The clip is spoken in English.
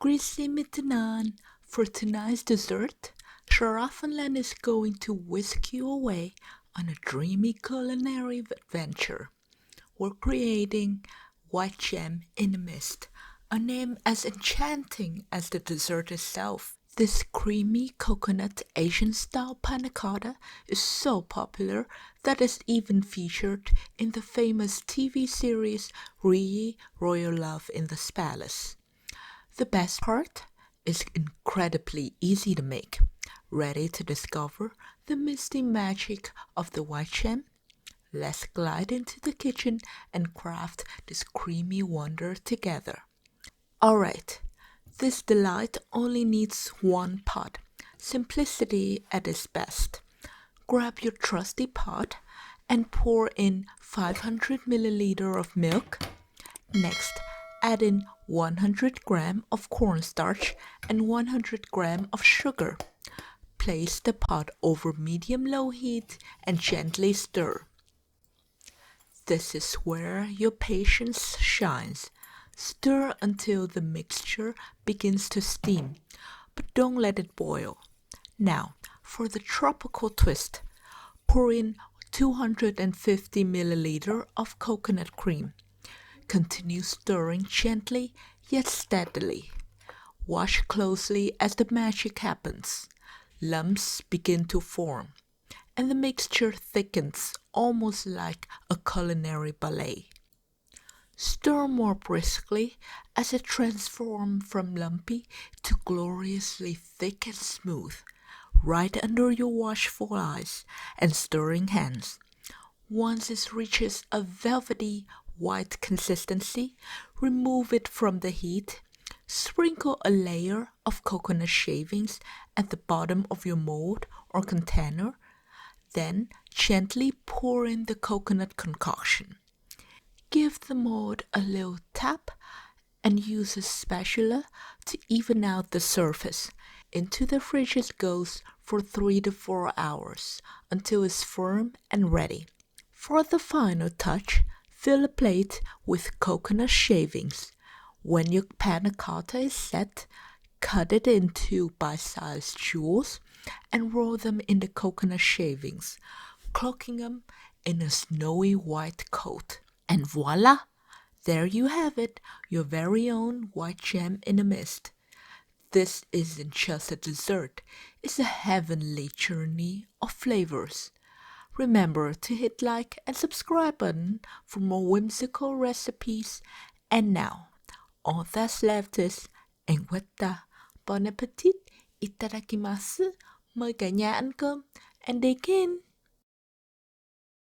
Grüezi mitenand. For tonight's dessert, Schlarraffenland is going to whisk you away on a dreamy culinary adventure. We're creating white gem in a mist, a name as enchanting as the dessert itself. This creamy coconut Asian-style panna cotta is so popular that it's even featured in the famous TV series Ruyi, Royal Love in the Palace. The best part is incredibly easy to make. Ready to discover the misty magic of the white gem? Let's glide into the kitchen and craft this creamy wonder together. Alright, this delight only needs one pot. Simplicity at its best. Grab your trusty pot and pour in 500 milliliter of milk. Next, add in 100 gram of cornstarch and 100 gram of sugar. Place the pot over medium-low heat and gently stir. This is where your patience shines. Stir until the mixture begins to steam, but don't let it boil. Now, for the tropical twist, pour in 250 milliliter of coconut cream. Continue stirring gently yet steadily. Watch closely as the magic happens. Lumps begin to form, and the mixture thickens almost like a culinary ballet. Stir more briskly as it transforms from lumpy to gloriously thick and smooth, right under your watchful eyes and stirring hands. Once it reaches a velvety white consistency, remove it from the heat. Sprinkle a layer of coconut shavings at the bottom of your mold or container. Then gently pour in the coconut concoction. Give the mold a little tap and use a spatula to even out the surface. Into the fridge it goes for 3 to 4 hours until it's firm and ready. For the final touch, fill a plate with coconut shavings. When your panna cotta is set, cut it into bite-sized jewels and roll them in the coconut shavings, cloaking them in a snowy white coat. And voila! There you have it, your very own white gem in a mist. This isn't just a dessert, it's a heavenly journey of flavors. Remember to hit like and subscribe button for more whimsical recipes. And now, all that's left is engueta. Bon appetit, itadakimasu. Mời cả nhà ăn cơm and dig in.